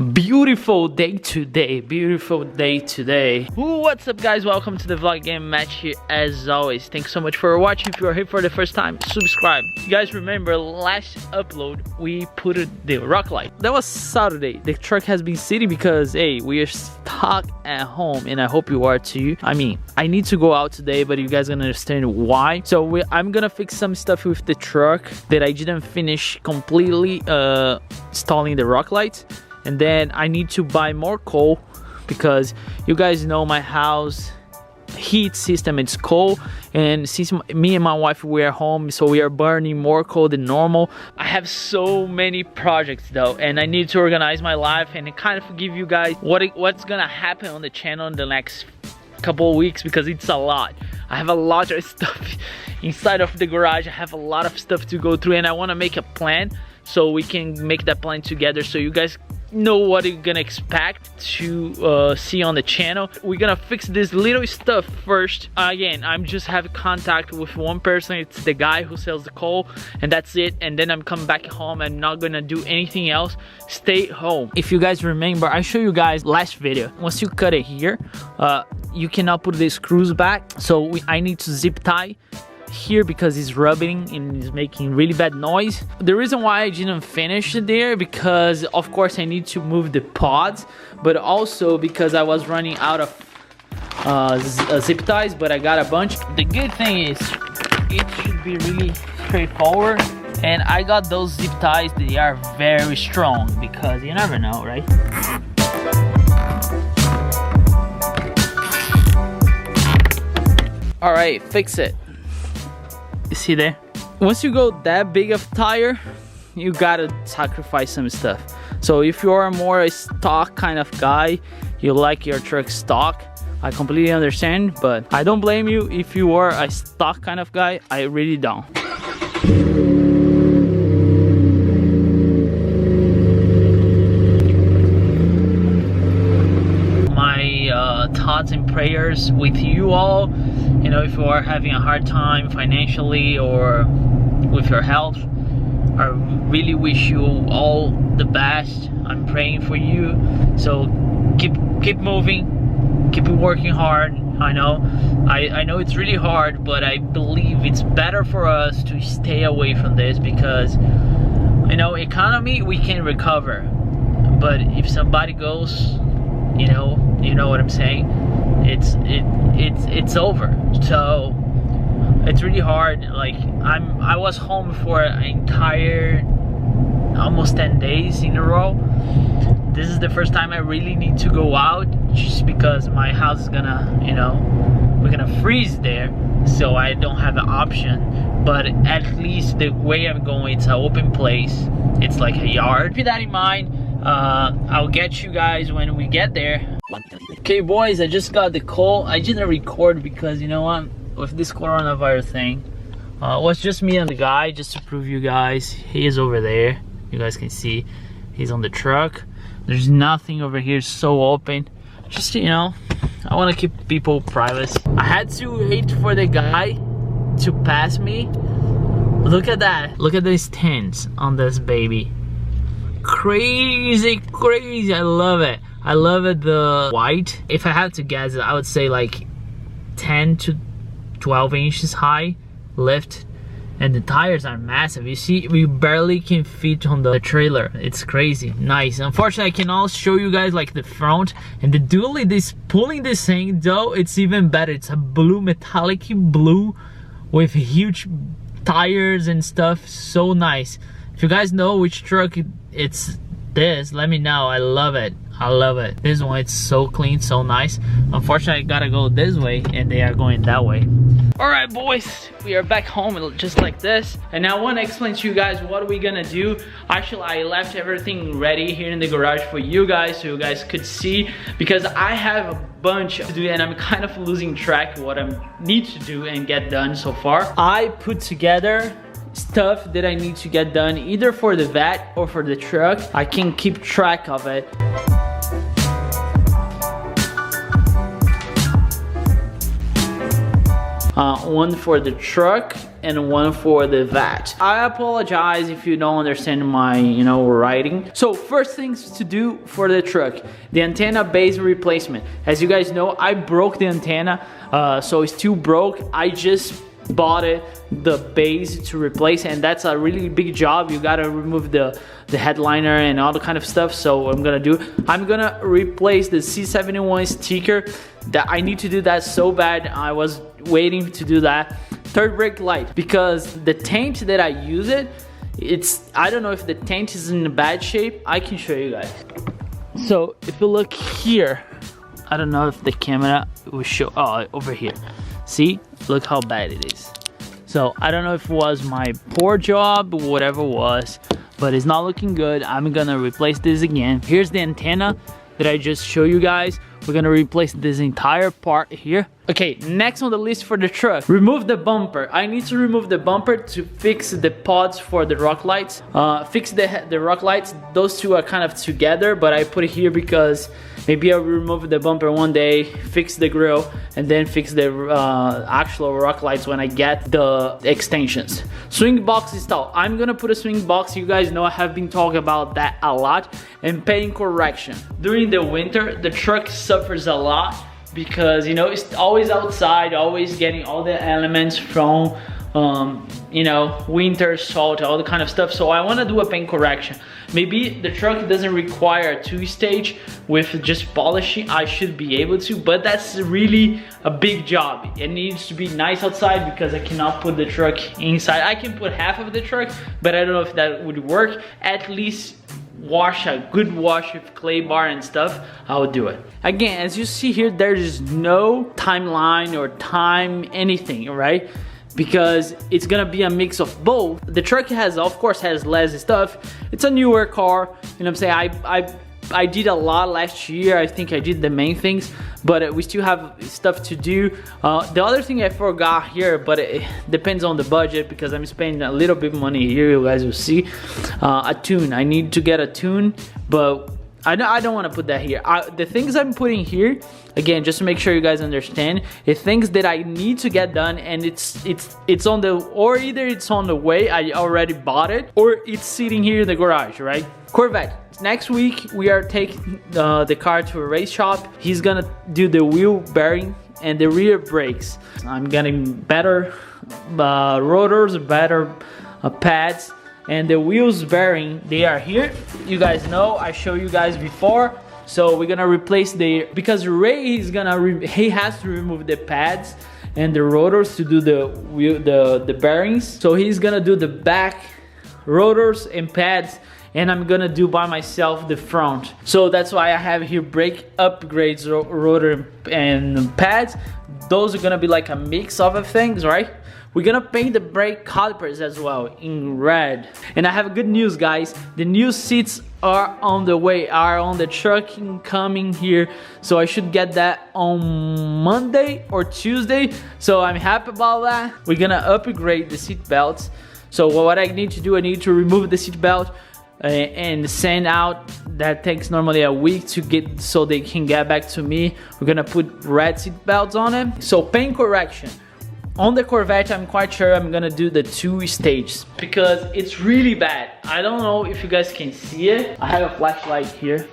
Beautiful day today, beautiful day today. What's up guys, welcome to the vlog game. Matt here as always. Thanks so much for watching. If you are here for the first time, subscribe. You guys remember last upload we put the rock light. That was Saturday. The truck has been sitting because hey, we are stuck at home and I hope you are too. I mean, I need to go out today, but you guys gonna understand why. So I'm gonna fix some stuff with the truck that I didn't finish completely installing the rock lights. And then I need to buy more coal because you guys know my house heat system, it's coal, and since me and my wife we are home, so we are burning more coal than normal. I have so many projects though, and I need to organize my life and kind of give you guys what's gonna happen on the channel in the next couple of weeks, because it's a lot. I have a lot of stuff inside of the garage. I have a lot of stuff to go through and I want to make a plan so we can make that plan together so you guys know what you're gonna expect to see on the channel. We're gonna fix this little stuff first. Again, I'm just having contact with one person. It's the guy who sells the coal, and that's it. And then I'm coming back home. I'm not gonna do anything else. Stay home. If you guys remember, I showed you guys last video. Once you cut it here, you cannot put the screws back. So I need to zip tie here because it's rubbing and it's making really bad noise. The reason why I didn't finish it there, because of course I need to move the pods, but also because I was running out of zip ties, but I got a bunch. The good thing is it should be really straightforward, and I got those zip ties. They are very strong because you never know, right? All right, fix it. You see there? Once you go that big of tire, you gotta sacrifice some stuff. So if you are more a stock kind of guy, you like your truck stock, I completely understand, but I don't blame you if you are a stock kind of guy. I really don't. My thoughts and prayers with you all. You know, if you are having a hard time financially or with your health, I really wish you all the best. I'm praying for you. So keep moving, keep working hard. I know it's really hard, but I believe it's better for us to stay away from this because, you know, economy we can recover, but if somebody goes, you know what I'm saying, it's over. So it's really hard. Like I was home for an entire almost 10 days in a row. This is the first time I really need to go out, just because my house is gonna, you know, we're gonna freeze there, so I don't have an option. But at least the way I'm going, it's an open place, it's like a yard. Keep that in mind. I'll get you guys when we get there. Okay boys, I just got the call. I didn't record because, you know what, with this coronavirus thing, it was just me and the guy, just to prove you guys. He is over there, you guys can see he's on the truck. There's nothing over here, so open. Just, you know, I want to keep people private. I had to wait for the guy to pass me. Look at that, look at these tints on this baby. Crazy, I love it. I love it, the white. If I had to guess, I would say like 10 to 12 inches high lift, and the tires are massive. You see, we barely can fit on the trailer. It's crazy, nice. Unfortunately, I can also show you guys like the front and the dually. This pulling this thing though, it's even better. It's a blue, metallic blue with huge tires and stuff. So nice. If you guys know which truck it's this, let me know. I love it. I love it. This one, it's so clean, so nice. Unfortunately, I gotta go this way and they are going that way. All right, boys, we are back home just like this. And now I want to explain to you guys what we're gonna do. Actually, I left everything ready here in the garage for you guys so you guys could see, because I have a bunch to do and I'm kind of losing track of what I need to do and get done so far. I put together stuff that I need to get done either for the vet or for the truck. I can keep track of it. One for the truck and one for the VAT. I apologize if you don't understand my, you know, writing. So first things to do for the truck, the antenna base replacement. As you guys know, I broke the antenna, so it's still broke. I just bought the base to replace, and that's a really big job. You gotta remove the headliner and all the kind of stuff. So I'm gonna replace the C71 sticker. That I need to do that so bad. I was waiting to do that. Third brake light, because the taint that I use I don't know if the taint is in bad shape. I can show you guys. So if you look here, I don't know if the camera will show. Oh, over here. See, look how bad it is. So I don't know if it was my poor job or whatever it was, but it's not looking good. I'm gonna replace this again. Here's the antenna that I just showed you guys. We're gonna replace this entire part here. Okay, next on the list for the truck, remove the bumper. I need to remove the bumper to fix the pods for the rock lights. Fix the rock lights. Those two are kind of together, but I put it here because maybe I'll remove the bumper one day, fix the grill, and then fix the actual rock lights when I get the extensions. Swing box install. I'm gonna put a swing box. You guys know I have been talking about that a lot. And paint correction. During the winter, the truck suffers a lot because, you know, it's always outside, always getting all the elements from you know, winter, salt, all the kind of stuff. So I want to do a paint correction. Maybe the truck doesn't require a 2-stage with just polishing. I should be able to, but that's really a big job. It needs to be nice outside because I cannot put the truck inside. I can put half of the truck, but I don't know if that would work. At least wash, a good wash with clay bar and stuff, I will do it. Again, as you see here, there is no timeline or time anything, right? Because it's gonna be a mix of both. The truck has, of course, has less stuff. It's a newer car, you know what I'm saying? I did a lot last year. I think I did the main things, but we still have stuff to do. The other thing I forgot here, but it depends on the budget because I'm spending a little bit of money here, you guys will see. A tune, I need to get a tune, but I don't want to put that here. The things I'm putting here, again, just to make sure you guys understand, is things that I need to get done, and it's on the, or either it's on the way, I already bought it, or it's sitting here in the garage, right? Corvette. Next week we are taking the car to a race shop. He's gonna do the wheel bearing and the rear brakes. I'm getting better rotors, better pads. And the wheels bearing, they are here. You guys know, I showed you guys before. So we're gonna replace because Ray is he has to remove the pads and the rotors to do the bearings. So he's gonna do the back rotors and pads, and I'm gonna do by myself the front. So that's why I have here brake upgrades, rotor and pads. Those are gonna be like a mix of things, right? We're gonna paint the brake calipers as well in red. And I have good news, guys. The new seats are on the way, are on the truck coming here. So I should get that on Monday or Tuesday. So I'm happy about that. We're gonna upgrade the seat belts. So what I need to do, I need to remove the seat belt and send out. That takes normally a week to get, so they can get back to me. We're gonna put red seat belts on them. So paint correction. On the Corvette, I'm quite sure I'm gonna do the 2 stages because it's really bad. I don't know if you guys can see it. I have a flashlight here.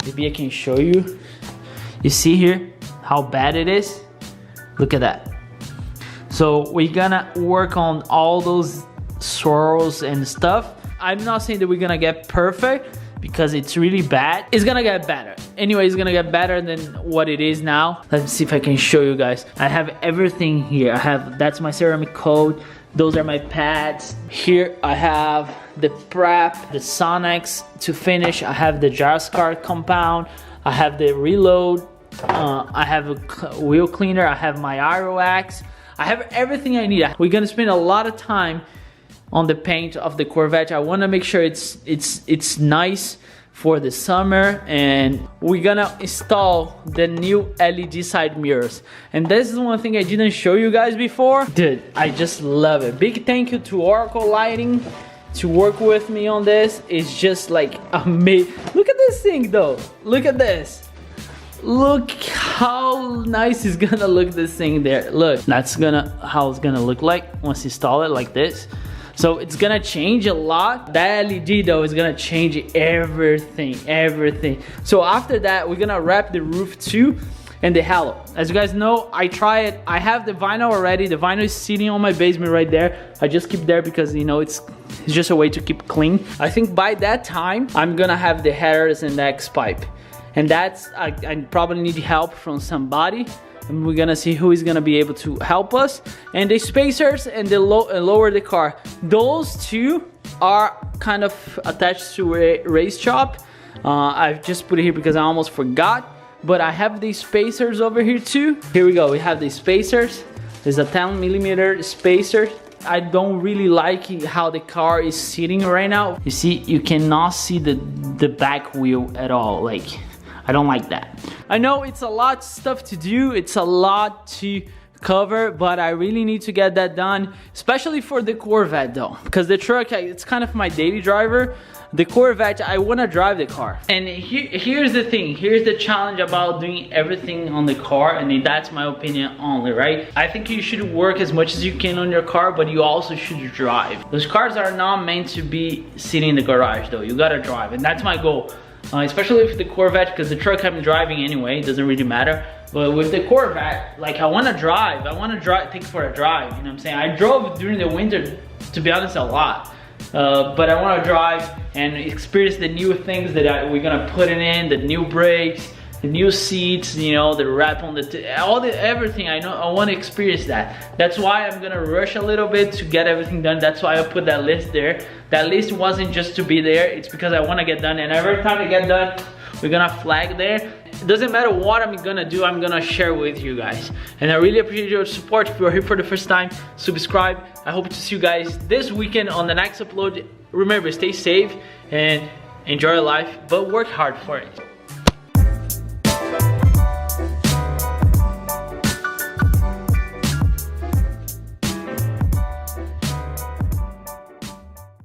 Maybe I can show you. You see here how bad it is? Look at that. So we're gonna work on all those swirls and stuff. I'm not saying that we're gonna get perfect because it's really bad. It's gonna get better. Anyway, it's gonna get better than what it is now. Let's see if I can show you guys. I have everything here. That's my ceramic coat. Those are my pads. Here I have the prep, the Sonex to finish. I have the Jazzcar compound. I have the reload. I have a wheel cleaner. I have my Aeroax. I have everything I need. We're gonna spend a lot of time on the paint of the Corvette. I want to make sure it's nice for the summer, and we're gonna install the new LED side mirrors. And this is one thing I didn't show you guys before. Dude, I just love it. Big thank you to Oracle Lighting to work with me on this. It's just like amazing. Look at this thing though. Look at this. Look how nice it's gonna look, this thing there. Look, that's how it's gonna look like once you install it like this. So it's gonna change a lot. That LED though is gonna change everything. So after that, we're gonna wrap the roof too and the halo. As you guys know, I try it. I have the vinyl already. The vinyl is sitting on my basement right there. I just keep there because, you know, it's just a way to keep clean. I think by that time, I'm gonna have the headers and the X pipe. And that's, I probably need help from somebody. And we're gonna see who is gonna be able to help us. And the spacers and the lower the car. Those two are kind of attached to a race shop. I've just put it here because I almost forgot. But I have these spacers over here too. Here we go, we have these spacers. There's a 10mm spacer. I don't really like how the car is sitting right now. You see, you cannot see the back wheel at all. Like, I don't like that. I know it's a lot of stuff to do. It's a lot to cover, but I really need to get that done, especially for the Corvette though, because the truck, it's kind of my daily driver. The Corvette, I want to drive the car. And here's the thing, here's the challenge about doing everything on the car, and that's my opinion only, right? I think you should work as much as you can on your car, but you also should drive. Those cars are not meant to be sitting in the garage though. You gotta drive, and that's my goal. Especially with the Corvette, because the truck I'm driving anyway, it doesn't really matter. But with the Corvette, like, I want to drive. I want to take for a drive, you know what I'm saying? I drove during the winter, to be honest, a lot. But I want to drive and experience the new things that we're gonna put in, the new brakes, the new seats, you know, the wrap on everything. I want to experience that. That's why I'm gonna rush a little bit to get everything done. That's why I put that list there. That list wasn't just to be there, it's because I want to get done, and every time I get done, we're gonna flag there. It doesn't matter what I'm gonna do, I'm gonna share with you guys. And I really appreciate your support. If you're here for the first time, subscribe. I hope to see you guys this weekend on the next upload. Remember, stay safe and enjoy your life, but work hard for it.